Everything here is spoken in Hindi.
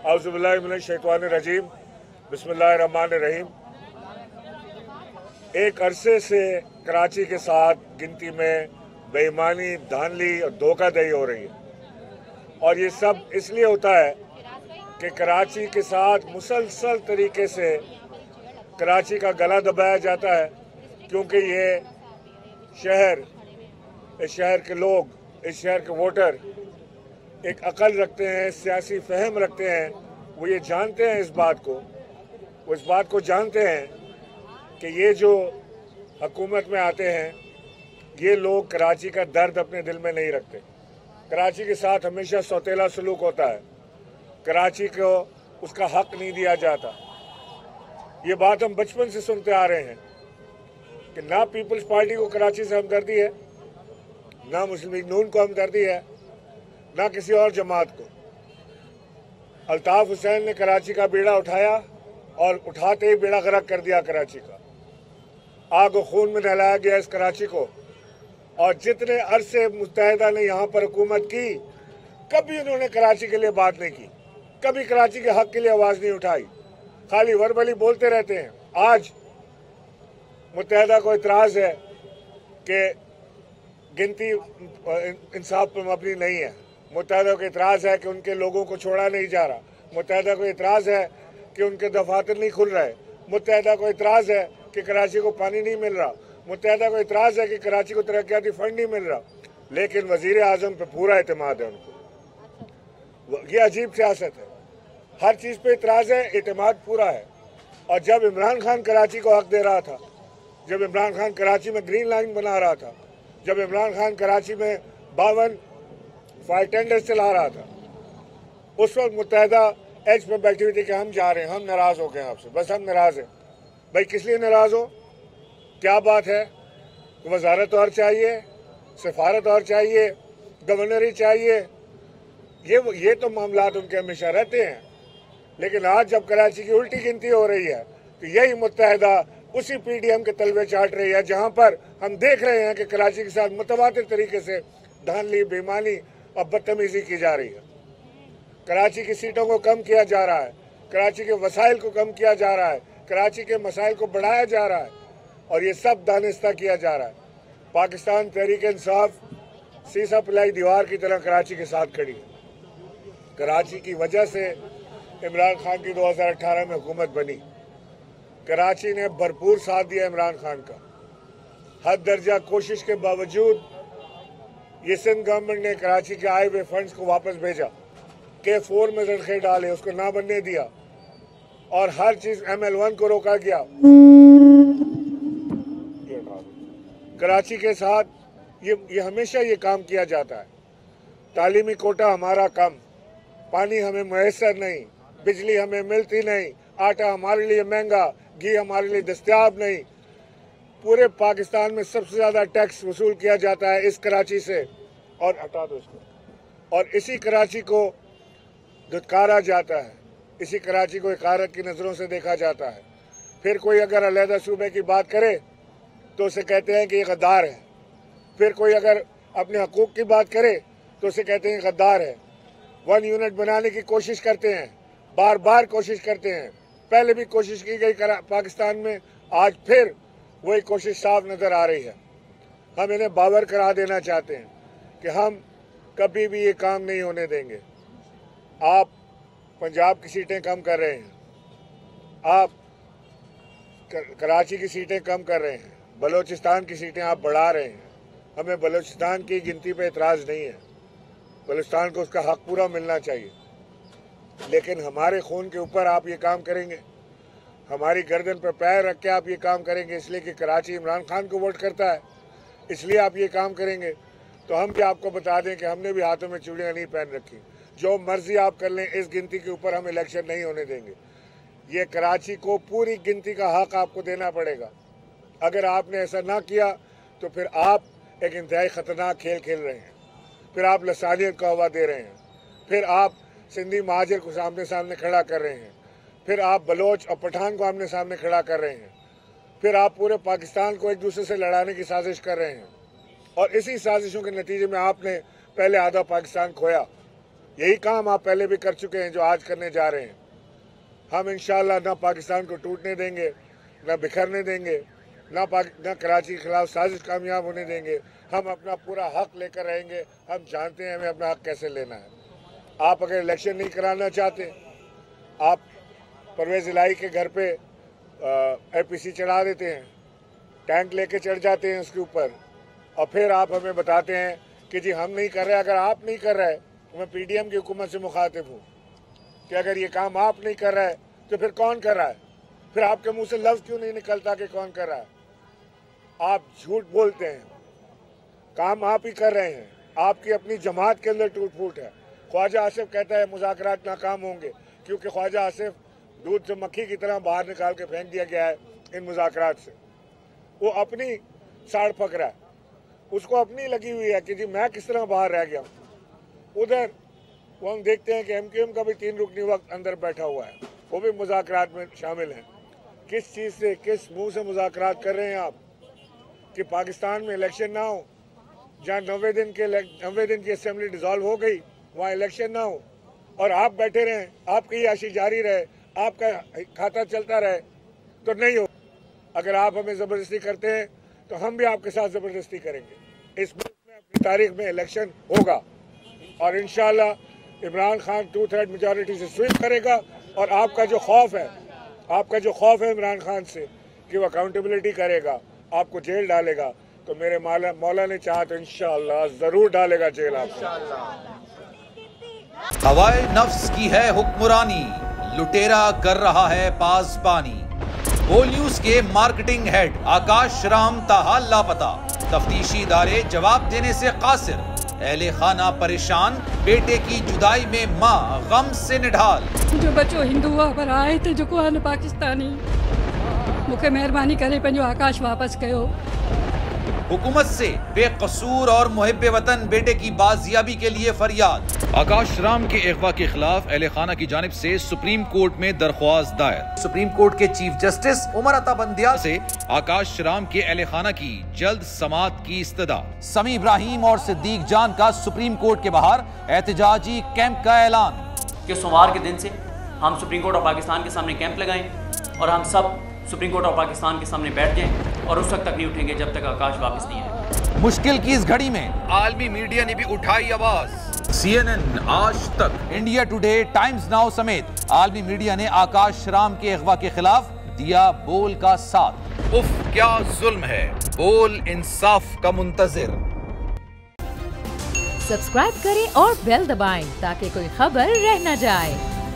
औज़ुबिल्लाहि मिनश्शैतानिर्रजीम बिस्मिल्लाहिर्रहमानिर्रहीम। एक अरसे से कराची के साथ गिनती में बेईमानी, धांधली और धोखाधड़ी हो रही है और ये सब इसलिए होता है कि कराची के साथ मुसलसल तरीके से कराची का गला दबाया जाता है, क्योंकि ये शहर, इस शहर के लोग, इस शहर के वोटर एक अकल रखते हैं, सियासी फहम रखते हैं। वो ये जानते हैं, वो इस बात को जानते हैं कि ये जो हुकूमत में आते हैं ये लोग कराची का दर्द अपने दिल में नहीं रखते। कराची के साथ हमेशा सौतेला सलूक होता है, कराची को उसका हक नहीं दिया जाता। ये बात हम बचपन से सुनते आ रहे हैं कि ना पीपल्स पार्टी को कराची से हमदर्दी है, ना मुस्लिम लीग नून को हमदर्दी है, ना किसी और जमात को। अल्ताफ हुसैन ने कराची का बेड़ा उठाया और उठाते ही बेड़ा गर्क कर दिया कराची का। आग और खून में नहलाया गया इस कराची को। और जितने अरसे मुत्तहिदा ने यहाँ पर हुकूमत की, कभी उन्होंने कराची के लिए बात नहीं की, कभी कराची के हक के लिए आवाज़ नहीं उठाई, खाली वर्बली बोलते रहते हैं। आज मुत्तहिदा को इतराज़ है कि गिनती इंसाफ पर मबनी नहीं है। मुत्तहिदा को इतराज़ है कि उनके लोगों को छोड़ा नहीं जा रहा। मुत्तहिदा को इतराज़ है कि उनके दफातर नहीं खुल रहे। मुत्तहिदा को इतराज़ है कि कराची को पानी नहीं मिल रहा। मुत्तहिदा को इतराज़ है कि कराची को तरक्याती फंड नहीं मिल रहा। लेकिन वज़ीर आज़म पर पूरा एतमाद है उनको। ये अजीब सियासत है, हर चीज़ पे इतराज़ है, एतमाद पूरा है। और जब इमरान खान कराची को हक दे रहा था, जब इमरान खान कराची में ग्रीन लाइन बना रहा था, जब इमरान खान कराची में 52 फायर टेंडर चला रहा था, उस वक्त मुत्तहिदा एज पे बैठी हुई थी कि हम जा रहे हैं, हम नाराज़ हो गए आपसे, बस हम नाराज़ हैं। भाई किस लिए नाराज़ हो, क्या बात है? वजारत और चाहिए, सफारत और चाहिए, गवर्नरी चाहिए, ये तो मामलात उनके हमेशा रहते हैं। लेकिन आज जब कराची की उल्टी गिनती हो रही है तो यही मुत्तहिदा उसी PDM के तलवे चाट रही है, जहाँ पर हम देख रहे हैं कि कराची के साथ मुतवातिर तरीके से धांधली, बेईमानी और बदतमीजी की जा रही है। कराची की सीटों को कम किया जा रहा है, कराची के वसाइल को कम किया जा रहा है, कराची के मसाइल को बढ़ाया जा रहा है और ये सब दानिस्ता किया जा रहा है। पाकिस्तान तहरीक इंसाफ सीसा पिलाई दीवार की तरह कराची के साथ खड़ी है। कराची की वजह से इमरान खान की 2018 में हुकूमत बनी। कराची ने भरपूर साथ दिया इमरान खान का। हद दर्जा कोशिश के बावजूद ये सिंध गवर्नमेंट ने कराची के आए हुए फंड्स को वापस भेजा, K4 में जरखे डाले, उसको ना बनने दिया और हर चीज ML1 को रोका गया। कराची के साथ ये हमेशा ये काम किया जाता है। तालीमी कोटा हमारा कम, पानी हमें मैसर नहीं, बिजली हमें मिलती नहीं, आटा हमारे लिए महंगा, घी हमारे लिए दस्तयाब नहीं। पूरे पाकिस्तान में सबसे ज़्यादा टैक्स वसूल किया जाता है इस कराची से, और हटा दो इसको। और इसी कराची को धुतकारा जाता है, इसी कराची को हक़ारत की नज़रों से देखा जाता है। फिर कोई अगर अलहदा सूबे की बात करे तो उसे कहते हैं कि ये गद्दार है। फिर कोई अगर अपने हकूक़ की बात करे तो उसे कहते हैं गद्दार है। 1 यूनिट बनाने की कोशिश करते हैं, बार बार कोशिश करते हैं। पहले भी कोशिश की गई पाकिस्तान में, आज फिर वही कोशिश साफ नज़र आ रही है। हम इन्हें बावर करा देना चाहते हैं कि हम कभी भी ये काम नहीं होने देंगे। आप पंजाब की सीटें कम कर रहे हैं, आप कराची की सीटें कम कर रहे हैं, बलूचिस्तान की सीटें आप बढ़ा रहे हैं। हमें बलूचिस्तान की गिनती पे एतराज़ नहीं है, बलूचिस्तान को उसका हक पूरा मिलना चाहिए। लेकिन हमारे खून के ऊपर आप ये काम करेंगे, हमारी गर्दन पर पैर रख के आप ये काम करेंगे, इसलिए कि कराची इमरान खान को वोट करता है, इसलिए आप ये काम करेंगे। तो हम भी आपको बता दें कि हमने भी हाथों में चूड़ियाँ नहीं पहन रखी। जो मर्जी आप कर लें, इस गिनती के ऊपर हम इलेक्शन नहीं होने देंगे। ये कराची को पूरी गिनती का हक आपको देना पड़ेगा। अगर आपने ऐसा ना किया तो फिर आप एक इंतहाई ख़तरनाक खेल खेल रहे हैं, फिर आप लसानियत का हवा दे रहे हैं, फिर आप सिंधी महाजिर को सामने सामने खड़ा कर रहे हैं, फिर आप बलोच और पठान को आमने सामने खड़ा कर रहे हैं, फिर आप पूरे पाकिस्तान को एक दूसरे से लड़ाने की साजिश कर रहे हैं। और इसी साजिशों के नतीजे में आपने पहले आधा पाकिस्तान खोया, यही काम आप पहले भी कर चुके हैं जो आज करने जा रहे हैं। हम इंशाअल्लाह ना पाकिस्तान को टूटने देंगे, ना बिखरने देंगे, ना कराची के खिलाफ साजिश कामयाब होने देंगे। हम अपना पूरा हक लेकर रहेंगे। हम जानते हैं हमें अपना हक कैसे लेना है। आप अगर इलेक्शन नहीं कराना चाहते, आप परवेज़ इलाही के घर पे APC चढ़ा देते हैं, टैंक लेके चढ़ जाते हैं उसके ऊपर, और फिर आप हमें बताते हैं कि जी हम नहीं कर रहे। अगर आप नहीं कर रहे तो मैं PDM की हुकूमत से मुखातिब हूँ कि अगर ये काम आप नहीं कर रहा है तो फिर कौन कर रहा है? फिर आपके मुंह से लफ्ज़ क्यों नहीं निकलता कि कौन कर रहा है? आप झूठ बोलते हैं, काम आप ही कर रहे हैं। आपकी अपनी जमात के अंदर टूट फूट है। ख्वाजा आसिफ कहता है मुज़ाकरात नाकाम होंगे क्योंकि ख्वाजा आसिफ दूध से मक्खी की तरह बाहर निकाल के फेंक दिया गया है इन मुज़ाकरात से। वो अपनी साड़ पक रहा है, उसको अपनी लगी हुई है कि जी मैं किस तरह बाहर रह गया हूँ। उधर वो हम देखते हैं कि MQM का भी 3 रुकनी वक्त अंदर बैठा हुआ है, वो भी मुज़ाकरात में शामिल हैं। किस चीज़ से, किस मुंह से मुज़ाकरात कर रहे हैं आप कि पाकिस्तान में इलेक्शन ना हो? जहाँ 90 दिन की असेंबली डिज़ोल्व हो गई वहाँ इलेक्शन ना हो और आप बैठे रहें, आपकी याशी जारी रहे, आपका खाता चलता रहे, तो नहीं हो। अगर आप हमें ज़बरदस्ती करते हैं तो हम भी आपके साथ ज़बरदस्ती करेंगे। इस मुल्क में अपनी तारीख में इलेक्शन होगा और इंशाअल्लाह इमरान खान 2/3 मेजॉरिटी से स्वीप करेगा। और आपका जो खौफ है इमरान खान से कि वो अकाउंटेबिलिटी करेगा, आपको जेल डालेगा, तो मेरे मौला ने चाहा तो इंशाअल्लाह ज़रूर डालेगा जेल आपको। हवाए नफ्स की है हुक्मरानी, लुटेरा कर रहा है पासबानी। बोल न्यूज के मार्केटिंग हेड आकाश राम ताहाल लापता, तफ्तीशी इदारे जवाब देने से कासिर, अहले खाना परेशान, बेटे की जुदाई में माँ गम से निढाल। जो बच्चो हिंदू पर आए थे जो को पाकिस्तानी, मुझे मेहरबानी करे पंहिंजो आकाश वापस कयो। हुकूमत से बेकसूर और मुहिब्बे वतन बेटे की बाजियाबी के लिए फरियाद। आकाश राम के अगवा के खिलाफ अहले खाना की जानिब से सुप्रीम कोर्ट में दरख्वास्त दायर। सुप्रीम कोर्ट के चीफ जस्टिस उमर अता बंदियाल से आकाश राम के अहले खाना की जल्द समाअत की इस्तदा। समी इब्राहिम और सिद्दीक जान का सुप्रीम कोर्ट के बाहर एहतजाजी कैंप का ऐलान कि सोमवार के दिन से हम सुप्रीम कोर्ट ऑफ पाकिस्तान के सामने कैंप लगाएं और हम सब सुप्रीम कोर्ट ऑफ पाकिस्तान के सामने बैठ जाएं और उस वक्त तक नहीं उठेंगे जब तक आकाश वापस नहीं आए। मुश्किल की इस घड़ी में आलमी मीडिया ने भी उठाई आवाज। CNN, आज तक, इंडिया टुडे, टाइम्स नाउ समेत आलमी मीडिया ने आकाश राम के अगवा के खिलाफ दिया बोल का साथ। उफ क्या जुल्म है, बोल इंसाफ का मुंतजिर। सब्सक्राइब करें और बेल दबाएं ताकि कोई खबर रह न जाए।